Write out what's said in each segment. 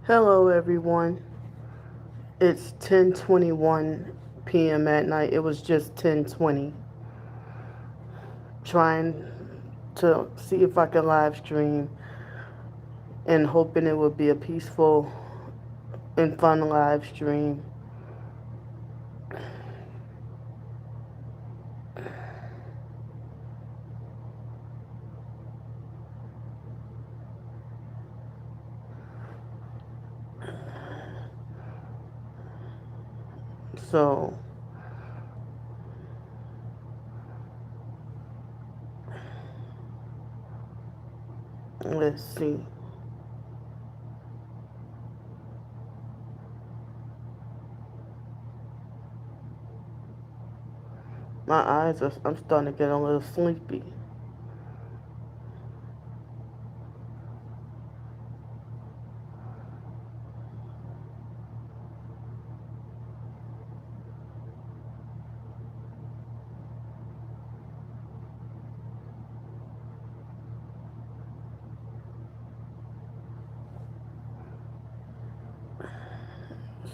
Hello everyone. It's 10:21 p.m. at night. It was just 10:20. Trying to see if I could live stream and hoping it would be a peaceful and fun live stream. So, let's see. I'm starting to get a little sleepy.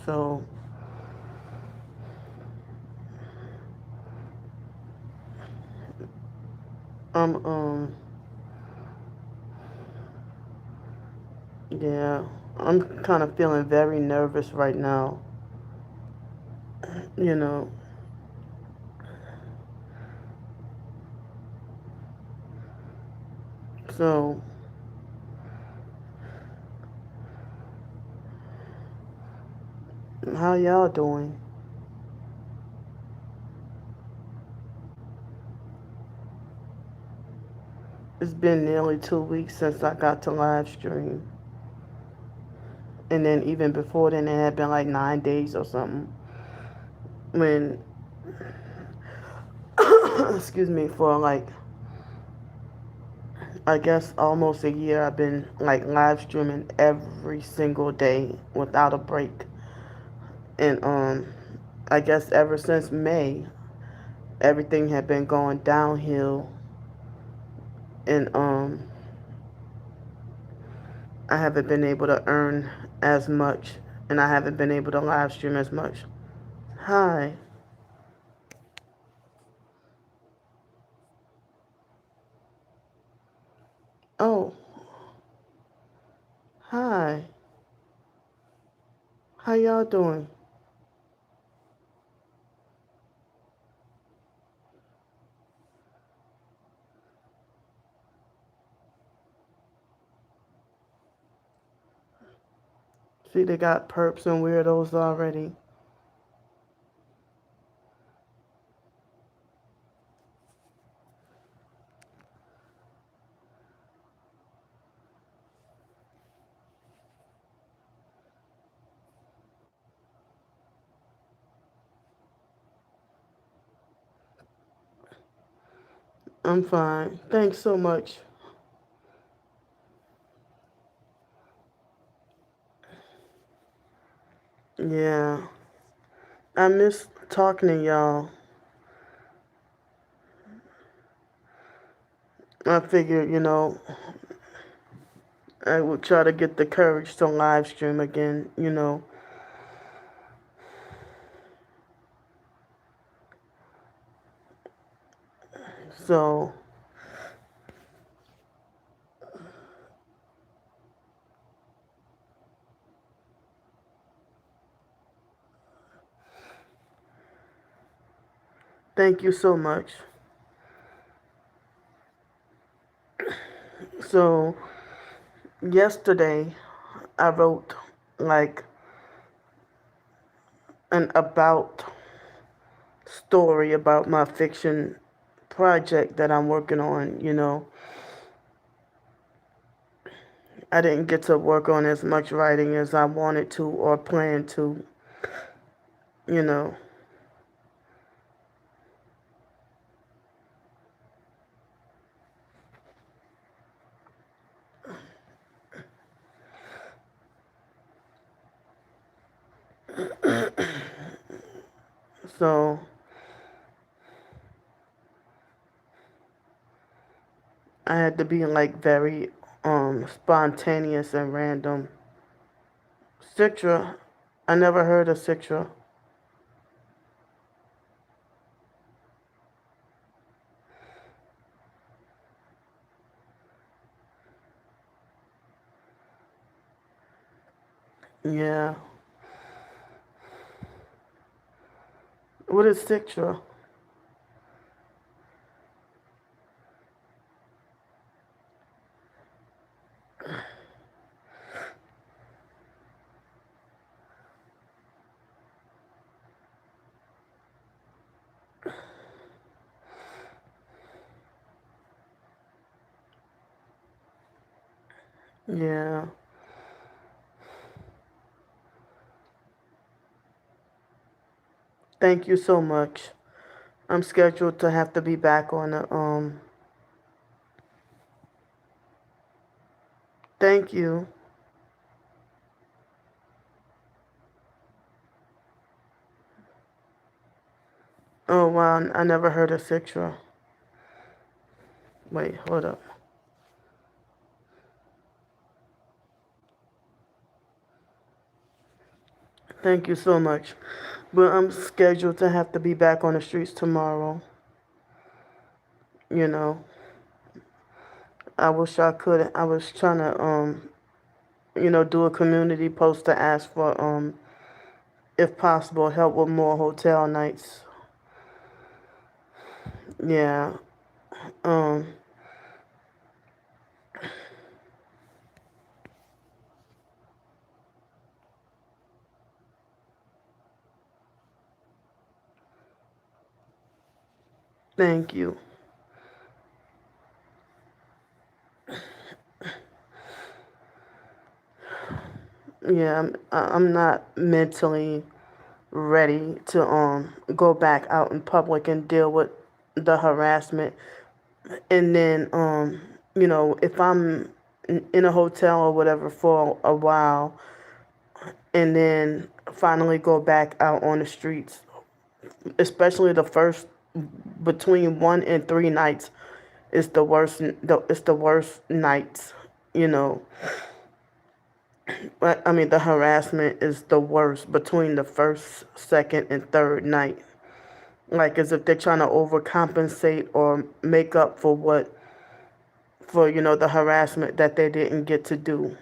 So, I'm, yeah, I'm kind of feeling very nervous right now. You know, so how y'all doing? It's been nearly 2 weeks since I got to live stream. And then even before then, it had been like 9 days or something. When, excuse me, for like, I guess almost a year, I've been like live streaming every single day without a break. And I guess ever since May, everything had been going downhill. And I haven't been able to earn as much. And I haven't been able to live stream as much. Hi. Oh, hi. How y'all doing? See, they got perps and weirdos already. I'm fine. Thanks so much. Yeah. I miss talking to y'all. I figured, I would try to get the courage to live stream again. So, thank you so much. So, yesterday, I wrote like an about story about my fiction project that I'm working on. I didn't get to work on as much writing as I wanted to or planned to, you know. So I had to be like very spontaneous and random Citra. I never heard of Citra. Yeah. What is Citra? Yeah. Thank you so much. I'm scheduled to have to be back on the Thank you. Oh wow, I never heard of Citra. Wait, hold up. Thank you so much. But I'm scheduled to have to be back on the streets tomorrow. You know, I wish I could. I was trying to do a community post to ask for if possible help with more hotel nights. Yeah. Um Thank you. Yeah, I'm not mentally ready to go back out in public and deal with the harassment. And then if I'm in a hotel or whatever for a while and then finally go back out on the streets, especially the first between 1 and 3 nights is the worst. It's the worst nights. You know, but I mean the harassment is the worst between the first, second, and third night. Like as if they're trying to overcompensate or make up for the harassment that they didn't get to do.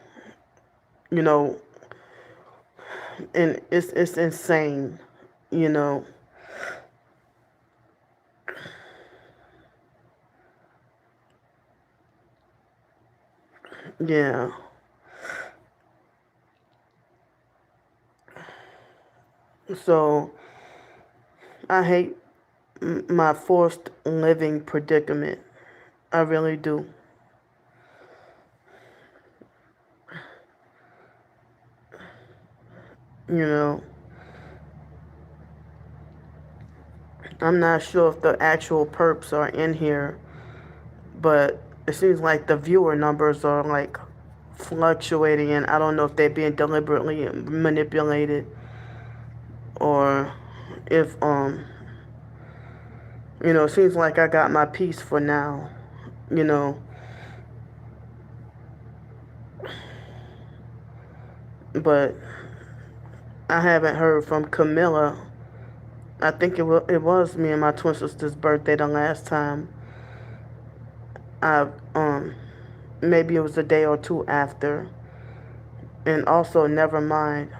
You know, and it's insane. You know, yeah. So I hate my forced living predicament. I really do. You know, I'm not sure if the actual perps are in here, but it seems like the viewer numbers are like fluctuating, and I don't know if they're being deliberately manipulated or if it seems like I got my piece for now. You know, but I haven't heard from Camilla. I think it was me and my twin sister's birthday the last time. I maybe it was a day or two after. And also, never mind.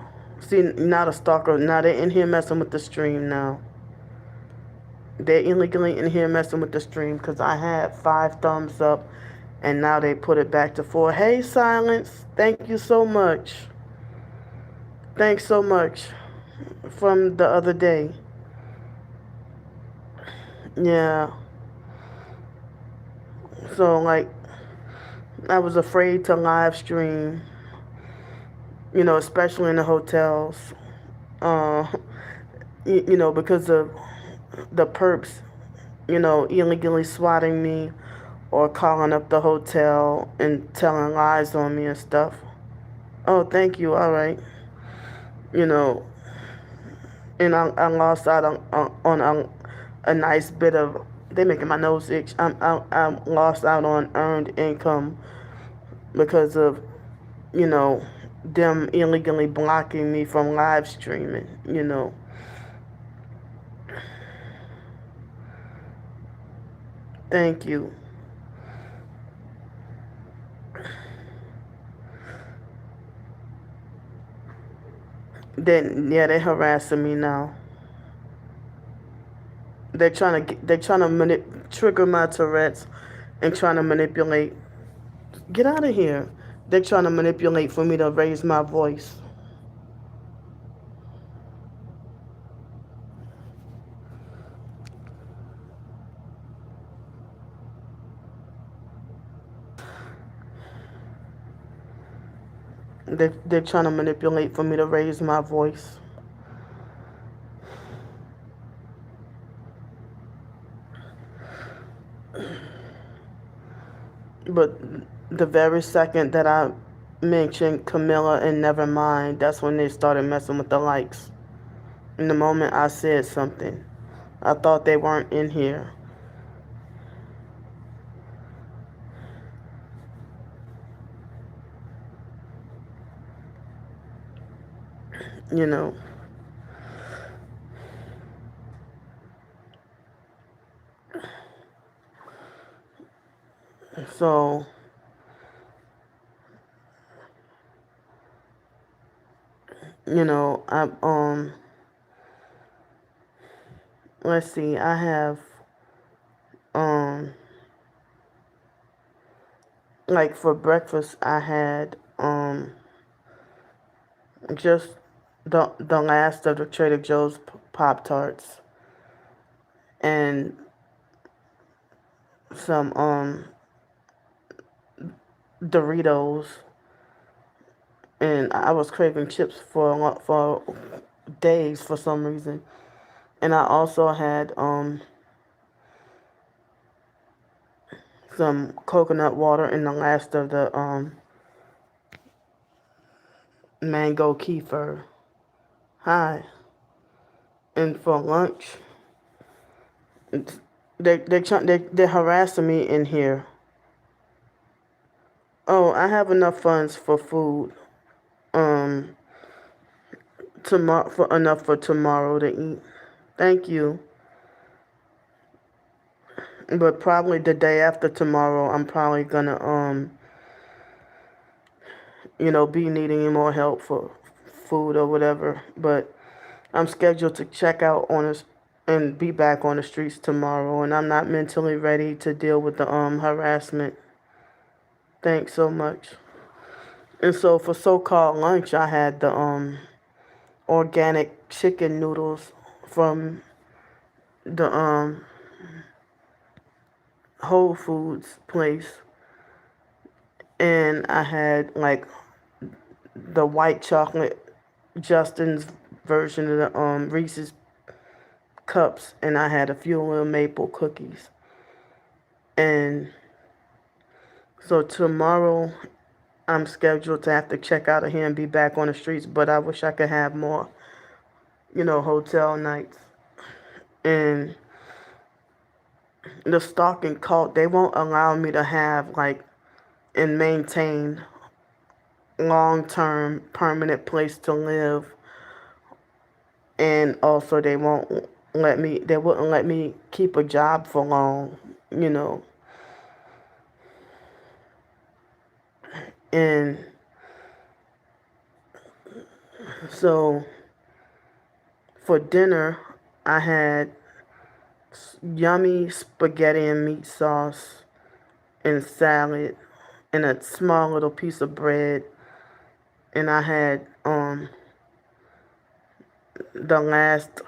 See, not a stalker. Now they're in here messing with the stream now. They're illegally in here messing with the stream because I had 5 thumbs up and now they put it back to 4. Hey, Silence. Thank you so much. Thanks so much from the other day. Yeah. So, like, I was afraid to live stream, especially in the hotels. Uh, because of the perps, illegally swatting me or calling up the hotel and telling lies on me and stuff. Oh, thank you. All right. You know, and I lost out on a nice bit of. They making my nose itch. I lost out on earned income because of, you know, them illegally blocking me from live streaming, you know. Thank you. Then yeah, they harassing me now. They're trying to trigger my Tourette's and trying to manipulate. Get out of here. They're trying to manipulate for me to raise my voice. They're trying to manipulate for me to raise my voice. But the very second that I mentioned Camilla and Nevermind, that's when they started messing with the likes. In the moment I said something, I thought they weren't in here. You know. So, you know, let's see, I have um like for breakfast I had just the last of the Trader Joe's Pop Tarts and some Doritos, and I was craving chips for days for some reason. And I also had some coconut water and the last of the mango kefir. Hi. And for lunch, they're harassing me in here. Oh, I have enough funds for food. Um, tomorrow for enough for tomorrow to eat. Thank you. But probably the day after tomorrow, I'm probably gonna be needing more help for food or whatever. But I'm scheduled to check out on us and be back on the streets tomorrow, and I'm not mentally ready to deal with the harassment. Thanks so much. And so for so-called lunch, I had the organic chicken noodles from the Whole Foods place, and I had like the white chocolate Justin's version of the Reese's cups, and I had a few little maple cookies. And so tomorrow I'm scheduled to have to check out of here and be back on the streets, but I wish I could have more, hotel nights. And the stalking cult, they won't allow me to have like and maintain long-term permanent place to live, and also they wouldn't let me keep a job for long, you know. And so for dinner I had yummy spaghetti and meat sauce and salad and a small little piece of bread, and I had the last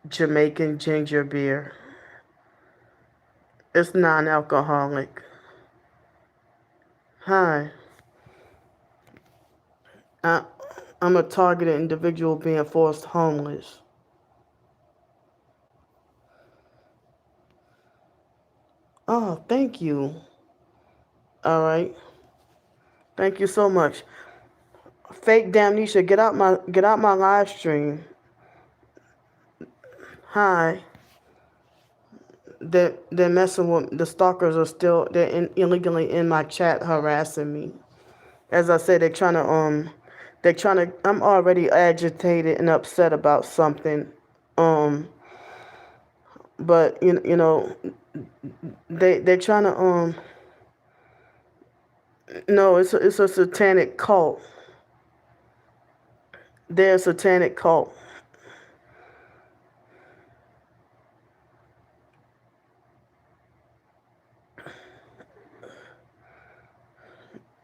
Jamaican ginger beer. It's non-alcoholic. Hi. I, I'm a targeted individual being forced homeless. Oh, thank you. All right. Thank you so much. Fake Damnesia, get out my live stream. Hi. They're messing with the stalkers are still illegally in my chat harassing me. As I said, I'm already agitated and upset about something. Um, but they're trying to no, it's a satanic cult. They're a satanic cult.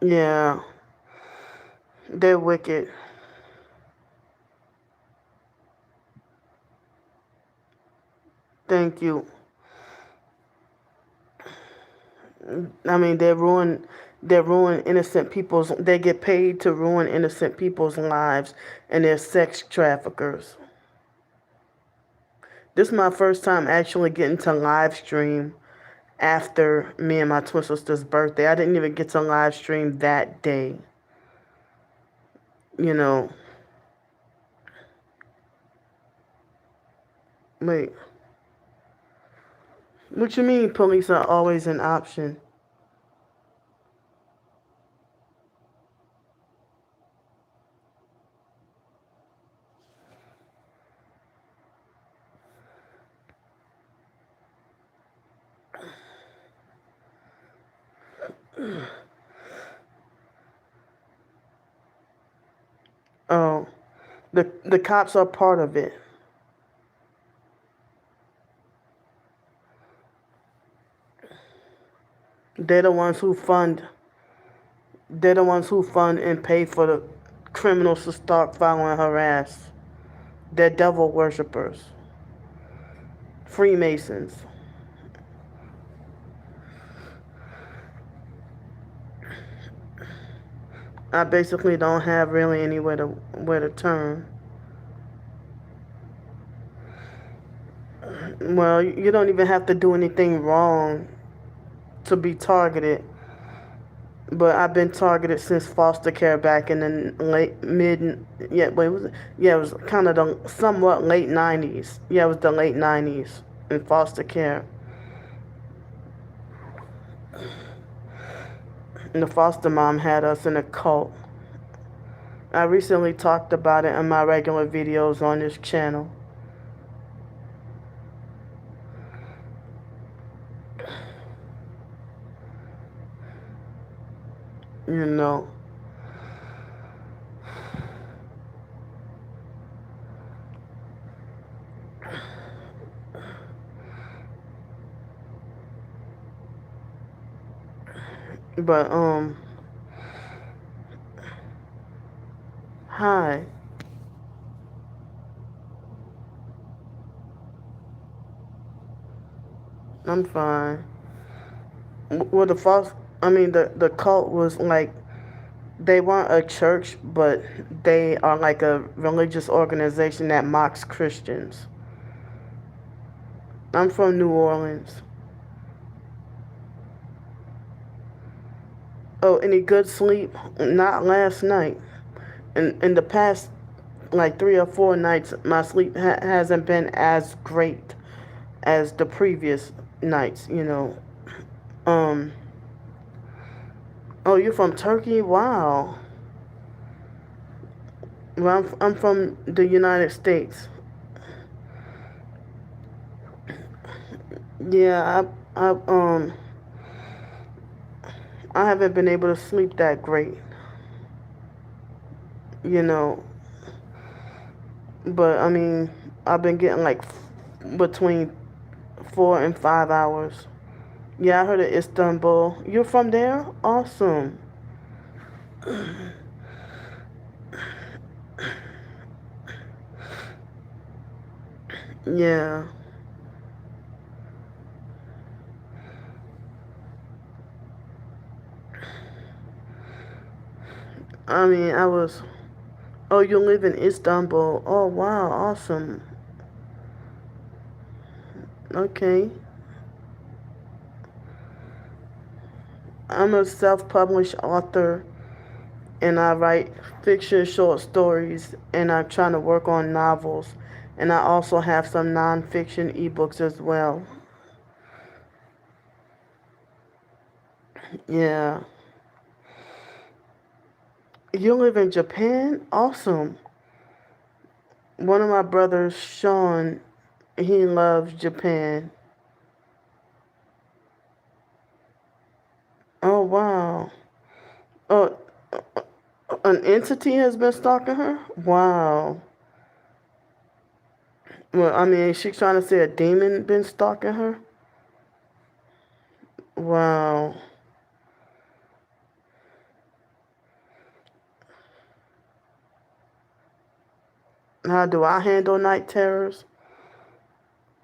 Yeah, they're wicked. Thank you. I mean, they ruin innocent people's. They get paid to ruin innocent people's lives, and they're sex traffickers. This is my first time actually getting to live stream after me and my twin sister's birthday. I didn't even get to live stream that day. You know, wait, what you mean police are always an option? Oh, the cops are part of it. They're the ones who fund. They're the ones who fund and pay for the criminals to stalk, follow, and harass. They're devil worshippers, Freemasons. I basically don't have really anywhere to where to turn. Well, you don't even have to do anything wrong to be targeted. But I've been targeted since foster care back in the late mid. Yeah, but it was kind of the somewhat late '90s. Yeah, it was the late '90s in foster care. And the foster mom had us in a cult. I recently talked about it in my regular videos on this channel. You know. But hi. I'm fine. Well, the cult was like, they weren't a church, but they are like a religious organization that mocks Christians. I'm from New Orleans. Oh, any good sleep? Not last night. In the past, like 3 or 4 nights, my sleep hasn't been as great as the previous nights. Um. Oh, you're from Turkey? Wow. Well, I'm from the United States. Yeah, I haven't been able to sleep that great. You know, but I mean, I've been getting like between 4 and 5 hours. Yeah, I heard of Istanbul. You're from there? Awesome. Yeah. I mean, I was. Oh, you live in Istanbul. Oh, wow. Awesome. Okay. I'm a self published author, and I write fiction short stories, and I'm trying to work on novels. And I also have some nonfiction ebooks as well. Yeah. You live in Japan? Awesome. One of my brothers, Sean, he loves Japan. Oh, wow. Oh, an entity has been stalking her? Wow. Well, I mean, she's trying to say a demon been stalking her? Wow. How do I handle night terrors?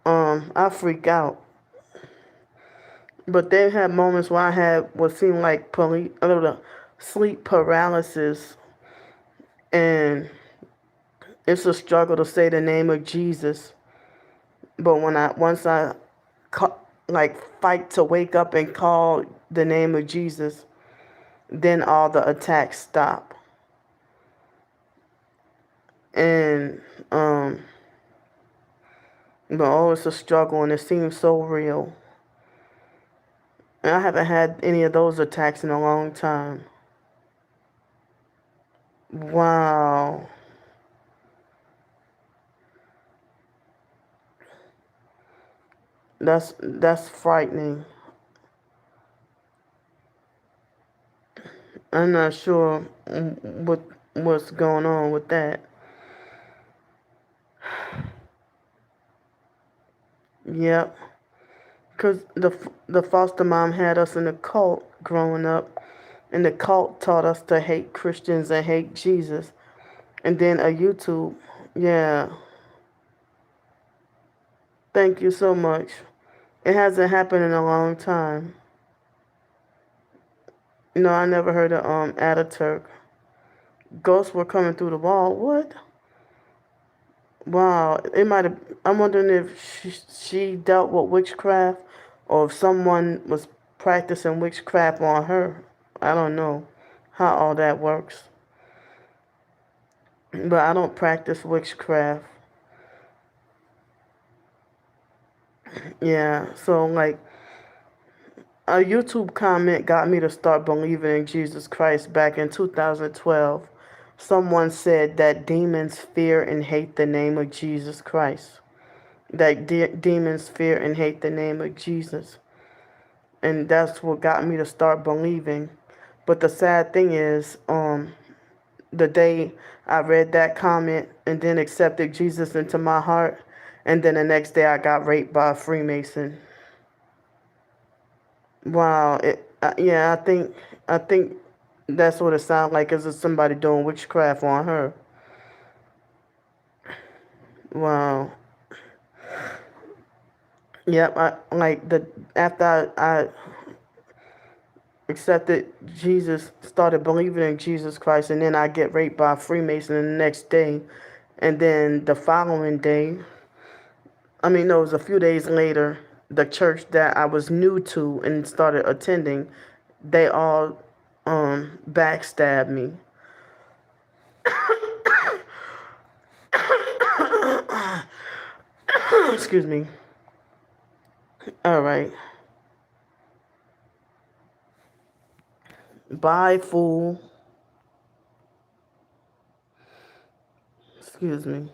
I freak out. But they had moments where I had what seemed like a little sleep paralysis, and it's a struggle to say the name of Jesus. But once I like fight to wake up and call the name of Jesus, then all the attacks stop. And but oh, it's a struggle, and it seems so real. And I haven't had any of those attacks in a long time. Wow. That's frightening. I'm not sure what's going on with that. Yep. Cause the foster mom had us in a cult growing up, and the cult taught us to hate Christians and hate Jesus. And then a YouTube, yeah. Thank you so much. It hasn't happened in a long time. No, I never heard of Ataturk. Ghosts were coming through the wall. What? Wow. It might have. I'm wondering if she dealt with witchcraft, or if someone was practicing witchcraft on her. I don't know how all that works, but I don't practice witchcraft. Yeah. So like, a YouTube comment got me to start believing in Jesus Christ back in 2012. Someone said that demons fear and hate the name of Jesus Christ. That demons fear and hate the name of Jesus. And that's what got me to start believing. But the sad thing is, the day I read that comment and then accepted Jesus into my heart, and then the next day I got raped by a Freemason. Wow. Yeah, I think that's what it sounds like. Is it somebody doing witchcraft on her? Wow. Yep. I like the after I accepted Jesus, started believing in Jesus Christ, and then I get raped by a Freemason the next day, and then the following day, I mean, no, it was a few days later, the church that I was new to and started attending, they all backstabbed me. Excuse me. All right. Bye, fool. Excuse me.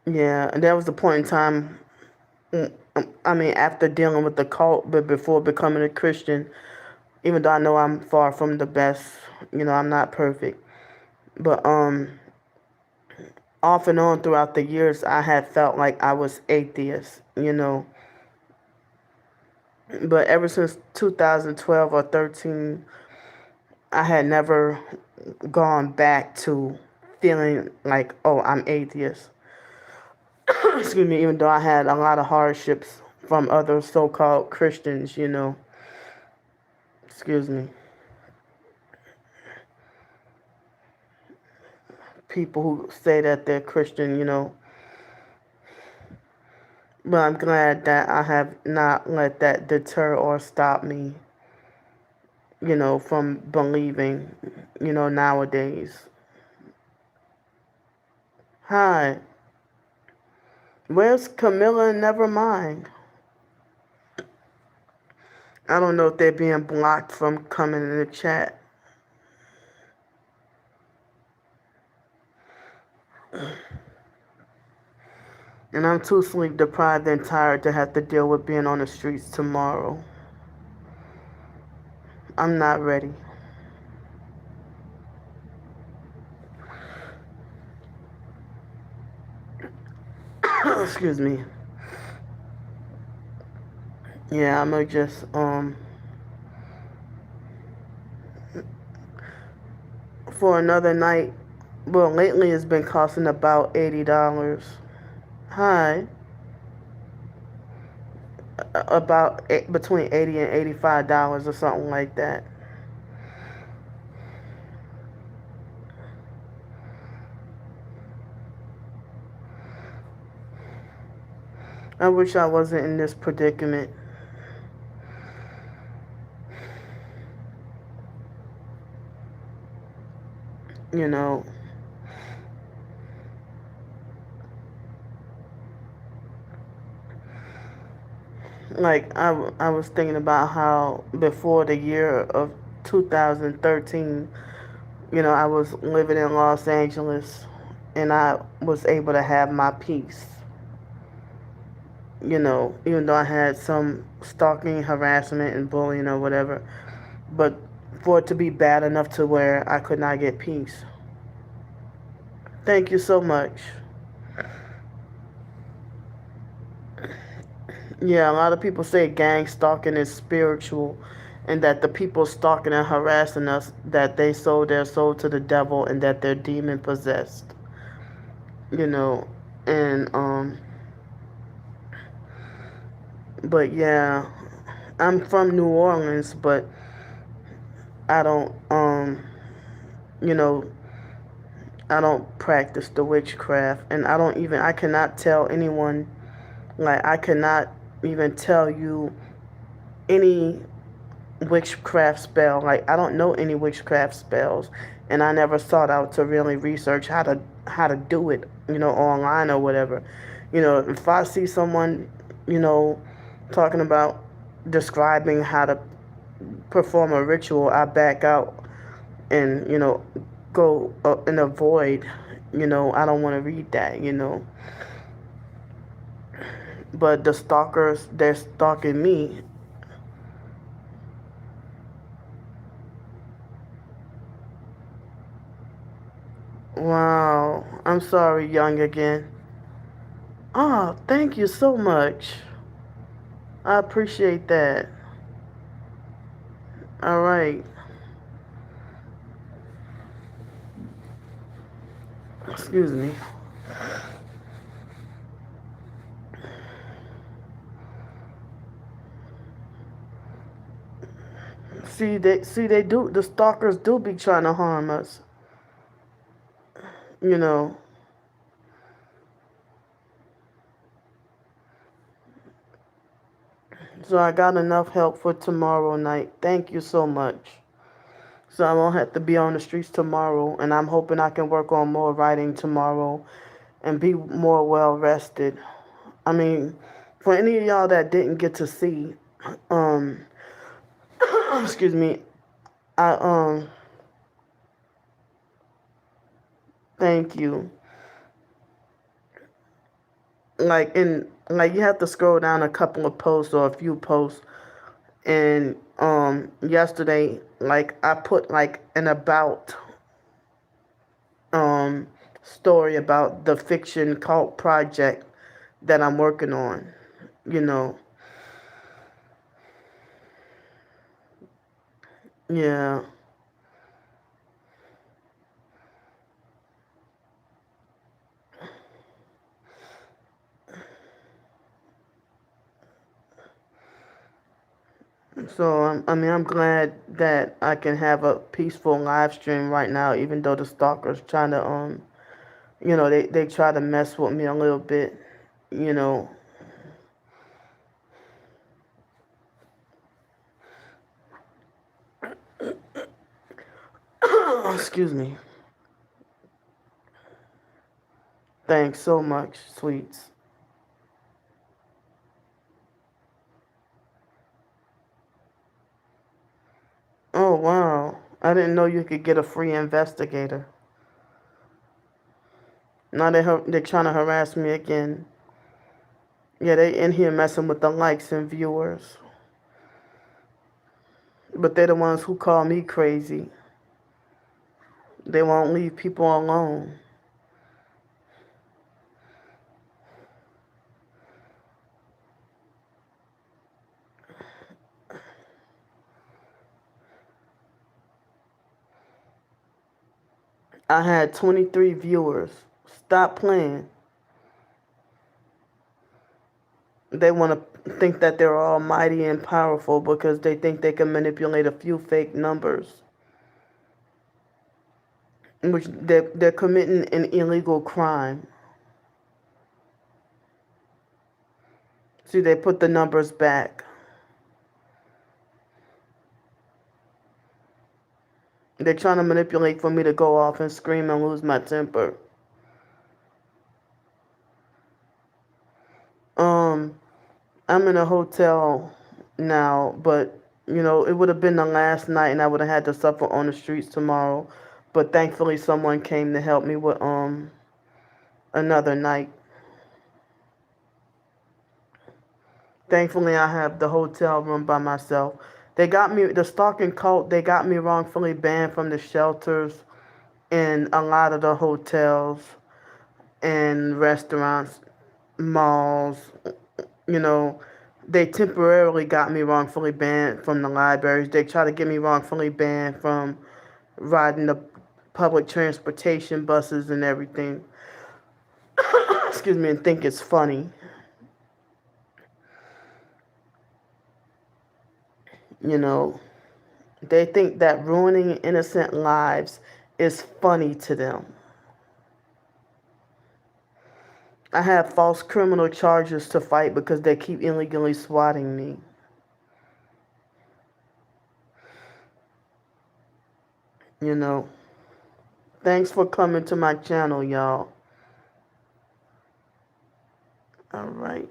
Yeah, and that was the point in time. I mean, after dealing with the cult, but before becoming a Christian, even though I know I'm far from the best, I'm not perfect. But off and on throughout the years, I had felt like I was atheist. But ever since 2012 or 13, I had never gone back to feeling like, oh, I'm atheist. Excuse me, even though I had a lot of hardships from other so-called Christians. Excuse me. People who say that they're Christian. But I'm glad that I have not let that deter or stop me, from believing, nowadays. Hi. Where's Camilla and Nevermind? I don't know if they're being blocked from coming in the chat. And I'm too sleep deprived and tired to have to deal with being on the streets tomorrow. I'm not ready. Excuse me. Yeah, I'ma just for another night. Well, lately it's been costing about $80. Hi. About between $80 and $85 or something like that. I wish I wasn't in this predicament. You know, like I was thinking about how before the year of 2013, I was living in Los Angeles and I was able to have my peace. Even though I had some stalking, harassment, and bullying or whatever, but for it to be bad enough to where I could not get peace. Thank you so much. Yeah, a lot of people say gang stalking is spiritual and that the people stalking and harassing us, that they sold their soul to the devil and that they're demon possessed. You know, and but yeah, I'm from New Orleans, but I don't you know, I don't practice the witchcraft and I cannot tell anyone, like I cannot even tell you any witchcraft spell. Like I don't know any witchcraft spells, and I never sought out to really research how to do it, online or whatever. If I see someone, you know, talking about describing how to perform a ritual, I back out and go and avoid. I don't want to read that. But the stalkers, they're stalking me. Wow. I'm sorry, young again. Oh, thank you so much. I appreciate that. All right. Excuse me. They do, the stalkers do be trying to harm us. You know. So I got enough help for tomorrow night. Thank you so much. So I won't have to be on the streets tomorrow, and I'm hoping I can work on more writing tomorrow and be more well rested. I mean, for any of y'all that didn't get to see, um, excuse me, I thank you. Like you have to scroll down a couple of posts or a few posts, and yesterday, like I put like an about um story about the fiction cult project that I'm working on. You know, yeah. So I mean, I'm glad that I can have a peaceful live stream right now, even though the stalkers trying to they try to mess with me a little bit. You know, excuse me. Thanks so much, sweets. Oh, wow. I didn't know you could get a free investigator. Now they're trying to harass me again. Yeah, they in here messing with the likes and viewers. But they're the ones who call me crazy. They won't leave people alone. I had 23 viewers. Stop playing. They want to think that they're almighty and powerful because they think they can manipulate a few fake numbers, which they're committing an illegal crime. See, they put the numbers back. They're trying to manipulate for me to go off and scream and lose my temper. Um, I'm in a hotel now, but it would have been the last night and I would have had to suffer on the streets tomorrow. But thankfully someone came to help me with another night. Thankfully I have the hotel room by myself. They got me the stalking cult, they got me wrongfully banned from the shelters and a lot of the hotels and restaurants, malls, you know, they temporarily got me wrongfully banned from the libraries. They try to get me wrongfully banned from riding the public transportation buses and everything. Excuse me, and think it's funny. You know, they think that ruining innocent lives is funny to them. I have false criminal charges to fight because they keep illegally swatting me. You know, thanks for coming to my channel, y'all. All right.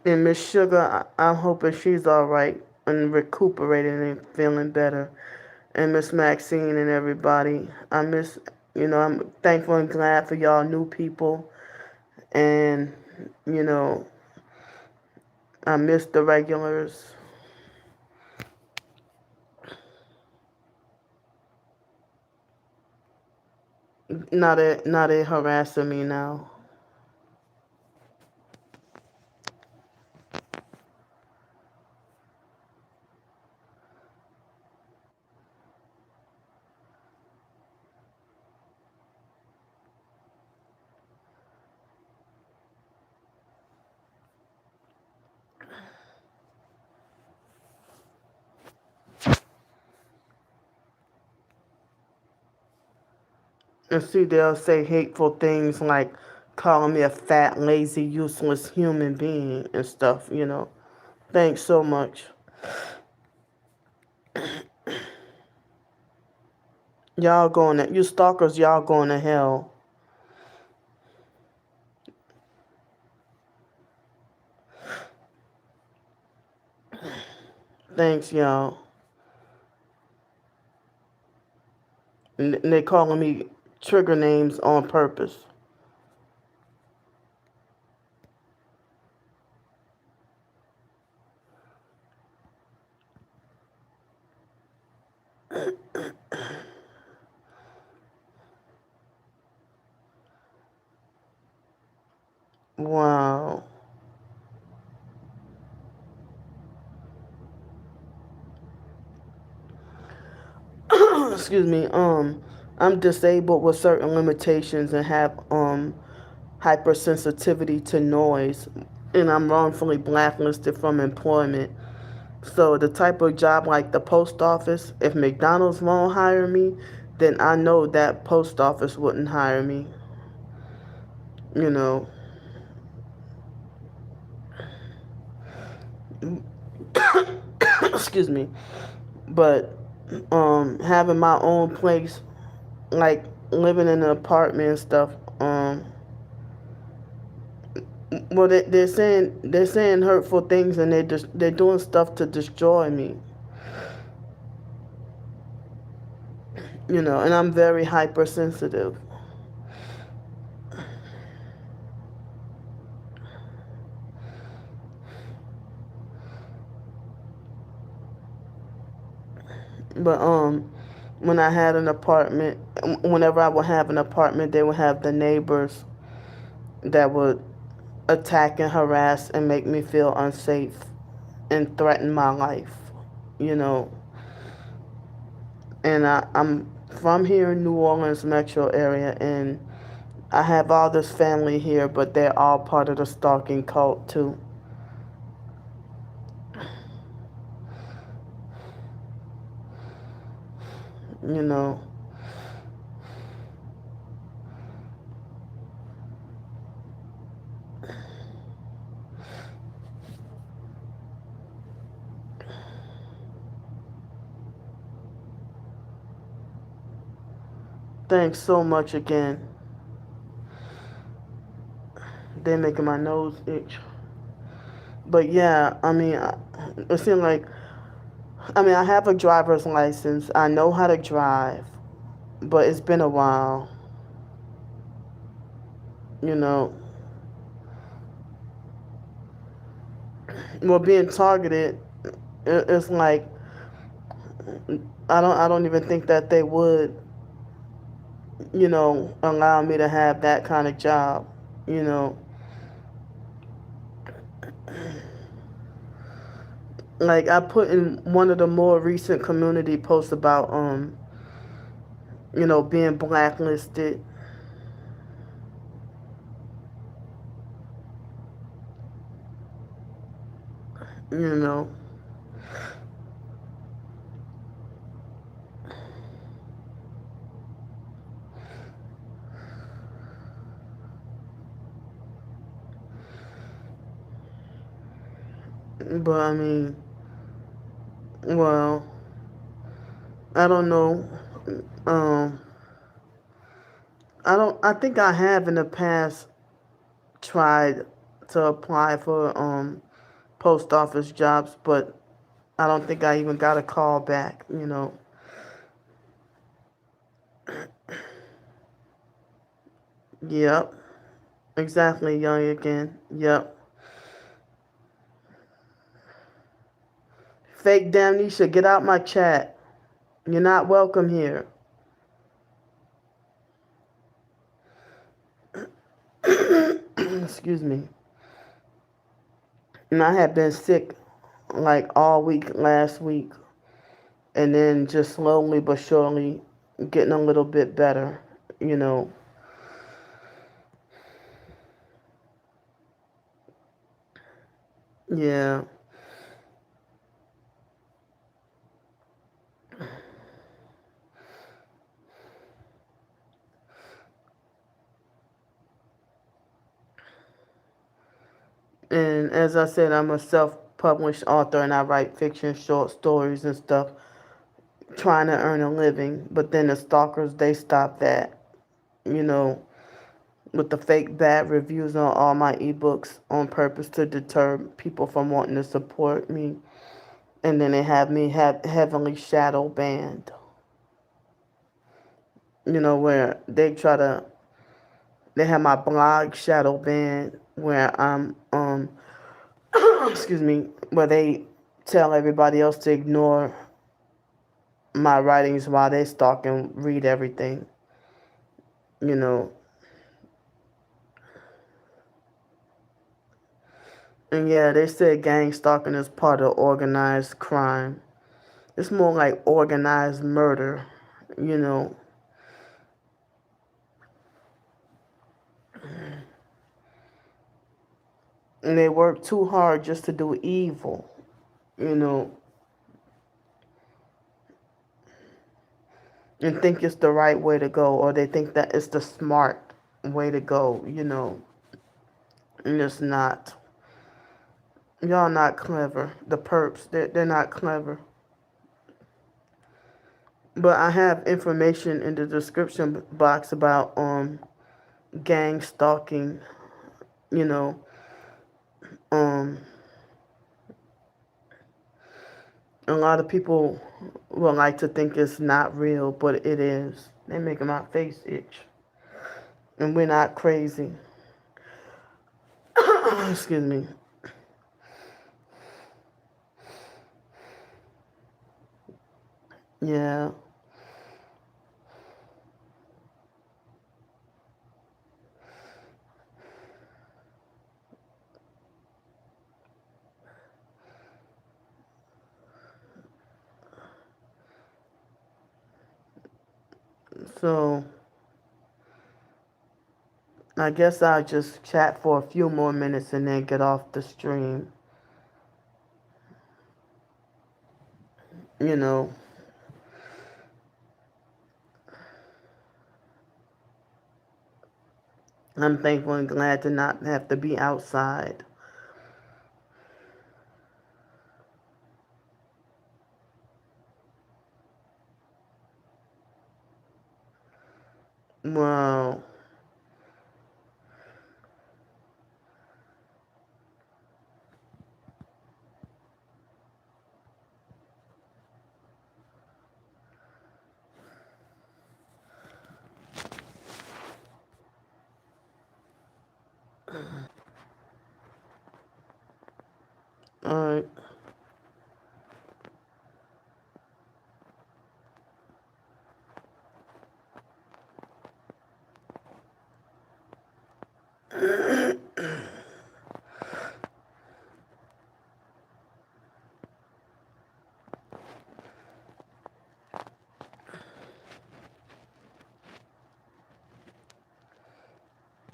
And Miss Sugar, I'm hoping she's all right and recuperating and feeling better. And Miss Maxine and everybody, I'm thankful and glad for y'all new people. And, you know, I miss the regulars. Not they harassing me now. And see, they'll say hateful things like calling me a fat, lazy, useless human being and stuff. Thanks so much. You stalkers, y'all going to hell. Thanks, y'all. And they calling me trigger names on purpose. Wow. Excuse me. I'm disabled with certain limitations and have hypersensitivity to noise, and I'm wrongfully blacklisted from employment. So the type of job like the post office, if McDonald's won't hire me, then I know that post office wouldn't hire me. You know. Excuse me. But having my own place like living in an apartment and stuff. Well, they're saying hurtful things, and they're doing stuff to destroy me. And I'm very hypersensitive. But when I had an apartment, whenever I would have an apartment, they would have the neighbors that would attack and harass and make me feel unsafe and threaten my life. You know, and I'm from here in New Orleans metro area, and I have all this family here, but they're all part of the stalking cult too. You know, thanks so much again. They're making my nose itch. But yeah, I mean, it seems like, I mean, I have a driver's license. I know how to drive, but it's been a while. You know, well, being targeted, it's like I don't even think that they would, allow me to have that kind of job. You know, like I put in one of the more recent community posts about being blacklisted. You know, but I mean, well, I don't know. Um, I think I have in the past tried to apply for post office jobs, but I don't think I even got a call back. Yep. Exactly, young again. Yep. Fake Damnesia, get out my chat. You're not welcome here. Excuse me. And I had been sick like all week last week, and then just slowly but surely getting a little bit better, you know. Yeah. And as I said, I'm a self published author and I write fiction, short stories, and stuff, trying to earn a living. But then the stalkers, they stop that, you know, with the fake bad reviews on all my ebooks on purpose to deter people from wanting to support me. And then they have me heavily shadow banned, where they have my blog shadow banned, where I'm, excuse me, where they tell everybody else to ignore my writings while they stalk and read everything, you know. And yeah, they said gang stalking is part of organized crime. It's more like organized murder, you know. And they work too hard just to do evil, you know, and think it's the right way to go, or they think that it's the smart way to go. And it's not. Y'all not clever. The perps, they're not clever. But I have information in the description box about gang stalking. You know, um, a lot of people would like to think it's not real, but it is. They're making my face itch, and we're not crazy. Excuse me. Yeah. So I guess I'll just chat for a few more minutes and then get off the stream. You know, I'm thankful and glad to not have to be outside. Wow. Alright.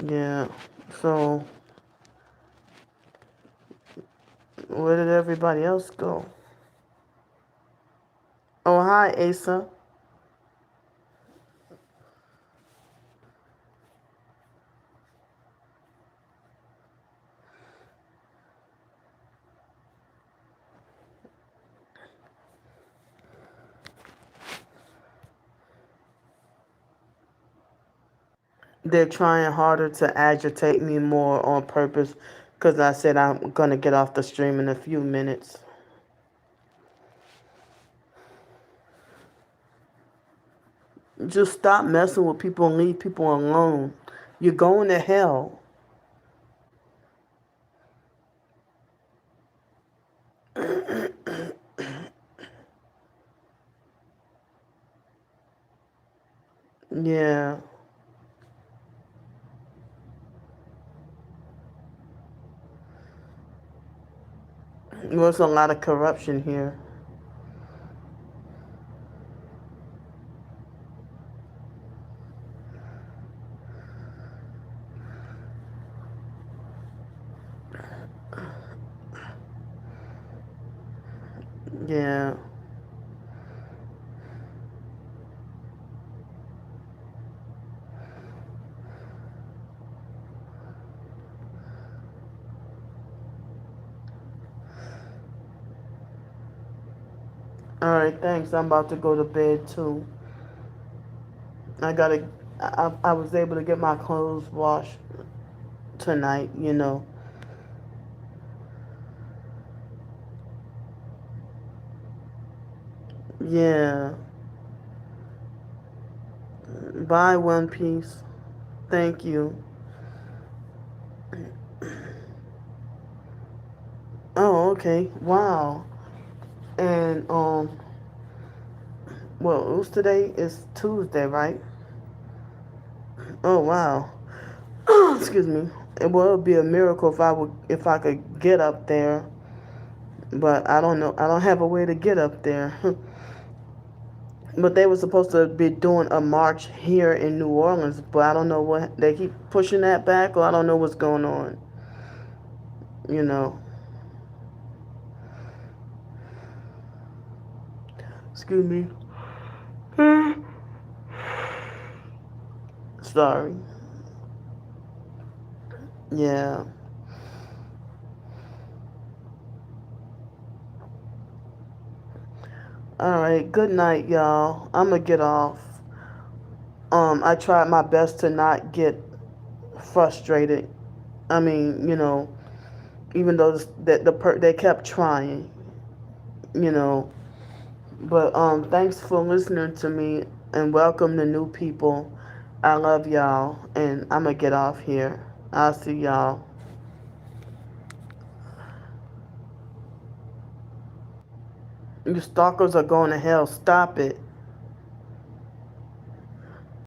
Yeah. So, where did everybody else go? Oh, hi, Asa. They're trying harder to agitate me more on purpose because I said I'm going to get off the stream in a few minutes. Just stop messing with people and leave people alone. You're going to hell. Yeah. There's a lot of corruption here. Yeah. All right, thanks. I'm about to go to bed too. I gotta. I was able to get my clothes washed tonight. You know. Yeah. Bye, One Piece. Thank you. Oh, okay. Wow. And well, it was today. It's Tuesday, right? Oh, wow. Excuse me. Well, it would be a miracle if I could get up there, but I don't know. I don't have a way to get up there. But they were supposed to be doing a march here in New Orleans, but I don't know what they keep pushing that back, or I don't know what's going on. You know. Excuse me. Sorry. Yeah. All right, good night, y'all. I'm gonna get off. I tried my best to not get frustrated. I mean, even though they kept trying, you know. But thanks for listening to me and welcome the new people. I love y'all, and I'm gonna get off here. I'll see y'all. You stalkers are going to hell. Stop it.